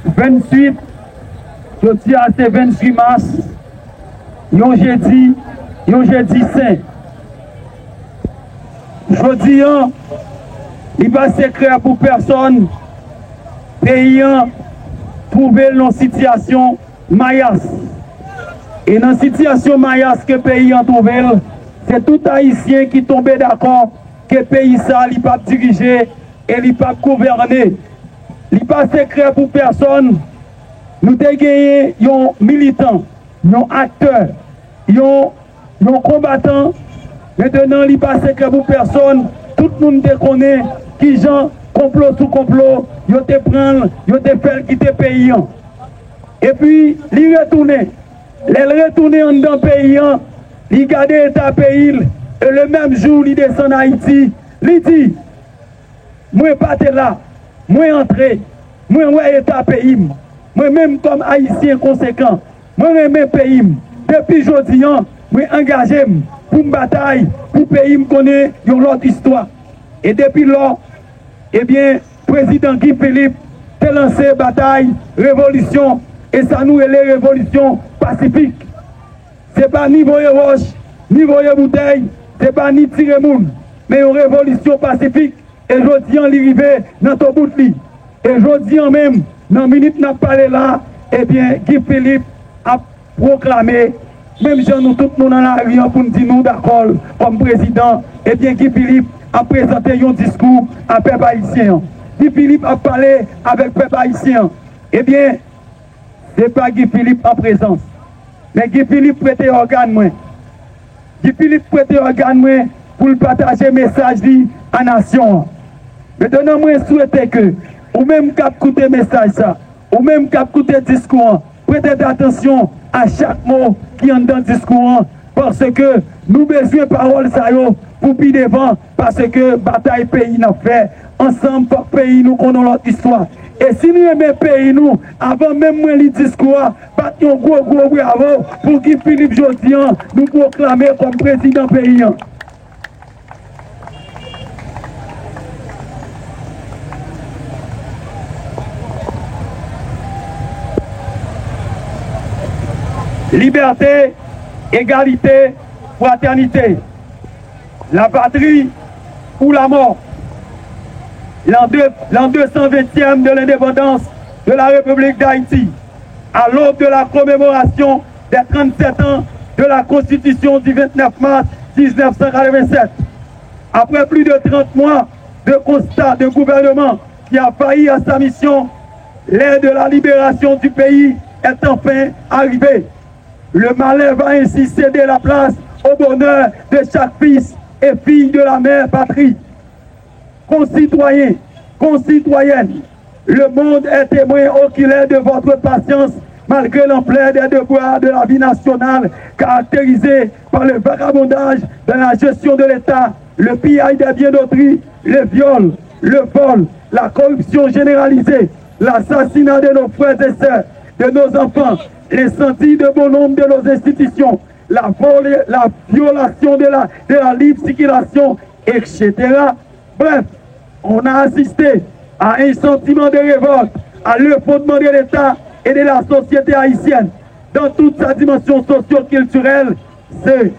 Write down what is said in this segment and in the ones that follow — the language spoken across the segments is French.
28, jeudi à c'est 28 mars, yon jeudi saint. Jeudi, il va pas secret pour personne, payant trouver dans situation maïas. Et dans la situation maïas que le pays a trouvé, c'est tout haïtien qui tombe d'accord que le pays ça, il pas diriger et il pas gouverner. Il pas secret pour personne. Nous avons gagné un militant, un acteur, un combattant. Maintenant, il pas secret pour personne. Tout le monde te connaît qui gens complot sous complot, ils te prennent, ils te fait quitter le pays. Et puis, il retourne. Il retourne dans le pays, il garde l'état pays, et le même jour, il descend en Haïti, il dit, moi pas là, moi entrer, moi ouais état pays, moi même comme haïtien conséquent, moi même pays, depuis aujourd'hui, moi engagé pour une bataille, pour pays me connaît une autre histoire. Et depuis là, eh bien, président Guy Philippe a lancé bataille, révolution, et ça nous est les révolutions pacifiques. Ce n'est pas ni voyer roche, ni voyer bouteille, ce n'est pas ni tirer moun, mais une révolution pacifique. Et je dis en l'arrivée dans ton bout de lit. Et je dis en même, dans la minute n'a parlé là, eh bien, Guy Philippe a proclamé, même si nous tout le monde en arrière pour nous dire nous d'accord comme président, eh bien, Guy Philippe a présenté un discours à peuple haïtien. Guy Philippe a parlé avec peuple haïtien. Eh bien, ce n'est pas Guy Philippe en présence. Mais Guy Philippe prête organe moi. Guy Philippe prête organe moi pour partager le message à la nation. Maintenant, moi souhaite que, ou même cap écouter le message ça, ou même cap écouter le discours, prêtez attention à chaque mot qui est dans le discours, parce que nous avons besoin de paroles ça pour puis devant, parce que bataille pays n'a fait, ensemble, pour pays nous connaissons notre histoire. Et si nous aimons le pays, nous, avant même le discours, battons un gros bravo pour que Philippe Jodian nous proclamer comme président pays. Liberté, égalité, fraternité. La patrie ou la mort. L'an 220e de l'indépendance de la République d'Haïti, à l'aube de la commémoration des 37 ans de la Constitution du 29 mars 1987. Après plus de 30 mois de constat de gouvernement qui a failli à sa mission, l'ère de la libération du pays est enfin arrivée. Le malheur va ainsi céder la place au bonheur de chaque fils et fille de la mère patrie. Concitoyens, concitoyennes, le monde est témoin oculaire de votre patience malgré l'ampleur des devoirs de la vie nationale caractérisée par le vagabondage dans la gestion de l'État, le pillage des biens d'autrui, le viol, le vol, la corruption généralisée, l'assassinat de nos frères et sœurs, de nos enfants, les sentis de bon nombre de nos institutions, la violation de la libre circulation, etc. Bref, on a assisté à un sentiment de révolte, à l'effondrement de l'État et de la société haïtienne. Dans toute sa dimension socio-culturelle, c'est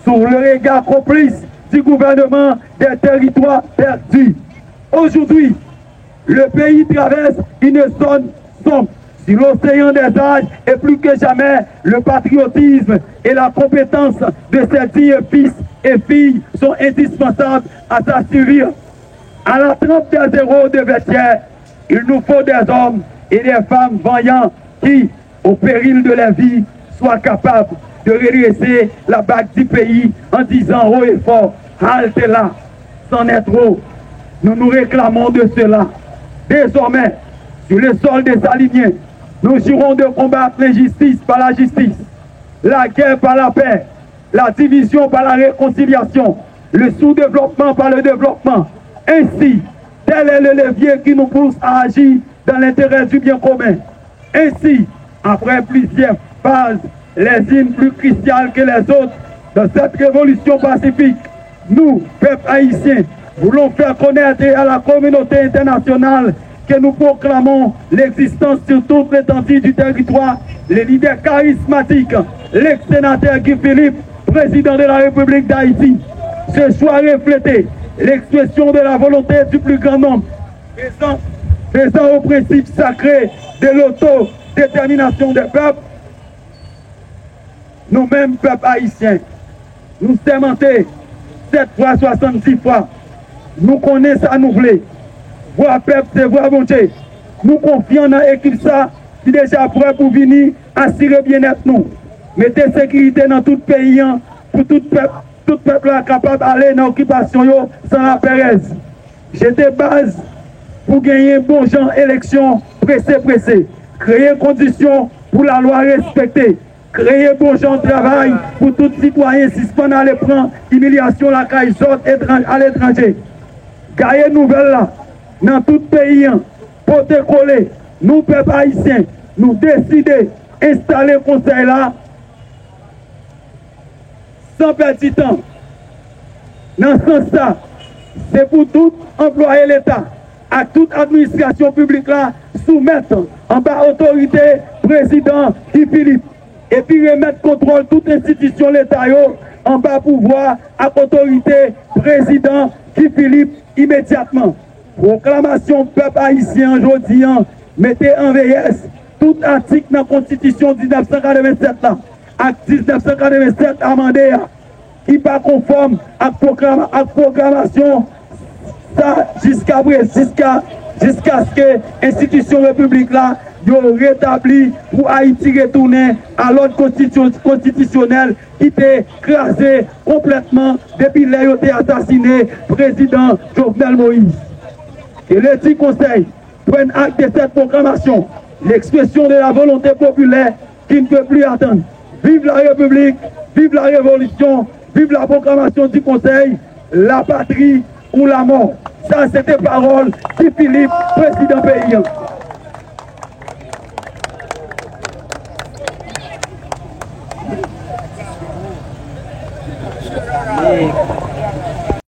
sous le regard complice du gouvernement des territoires perdus. Aujourd'hui, le pays traverse une zone sombre. Sur l'océan des âges et plus que jamais, le patriotisme et la compétence de ses dignes fils et filles sont indispensables à sa survie. À la trempe des héros de vestiaire, il nous faut des hommes et des femmes vaillants qui, au péril de leur vie, soient capables de redresser la bague du pays en disant haut et fort, halte là, c'en est trop. Nous nous réclamons de cela. Désormais, sur le sol des alignés, nous jurons de combattre l'injustice par la justice, la guerre par la paix, la division par la réconciliation, le sous-développement par le développement. Ainsi, tel est le levier qui nous pousse à agir dans l'intérêt du bien commun. Ainsi, après plusieurs phases, les unes plus cruciales que les autres, dans cette révolution pacifique, nous, peuple haïtien, voulons faire connaître à la communauté internationale que nous proclamons l'existence sur toute l'étendue du territoire, les leaders charismatiques, l'ex-sénateur Guy Philippe, président de la République d'Haïti. Ce choix reflétait l'expression de la volonté du plus grand nombre, faisant au principe sacré de l'autodétermination des peuples. Nous-mêmes, peuples haïtiens, nous sémentés 7 fois, 70 fois. Nous connaissons à nous voulons. Voir peuple, c'est voir bon Dieu. Nous confions dans l'équipe ça, qui est déjà prêt pour venir assurer bien-être nous. Mettez sécurité dans tout pays, pour tout peuple capable d'aller dans l'occupation sans la pérèse. J'étais base pour gagner bon genre élection pressé. Créer conditions pour la loi respectée. Créer bon genre de travail pour tout citoyen suspendre à l'éprendre humiliation la caille à l'étranger. Gailler nouvelle là, dans tout pays, pour te coller, nous, peuple haïtien, nous décider d'installer le conseil là, sans perdre de temps. Dans ce sens-là, c'est pour tout employé l'État, à toute administration publique là, soumettre en bas autorité, président Guy Philippe, et puis remettre contrôle toute institution l'État en bas pouvoir à autorité, président Guy Philippe immédiatement. Proclamation peuple haïtien aujourd'hui, mettez en veillesse tout article dans la Constitution 1987 là, acte 1987 amendé, qui n'est pas conforme à la proclamation jusqu'à ce que l'institution république là rétabli pour Haïti retourner à l'ordre constitutionnel qui était crasé complètement depuis qu'il a assassiné le président Jovenel Moïse. Et le petit conseil prenne acte de cette proclamation, l'expression de la volonté populaire qui ne peut plus attendre. Vive la République, vive la Révolution, vive la proclamation du conseil, la patrie ou la mort. Ça, c'était parole de Philippe, président pays.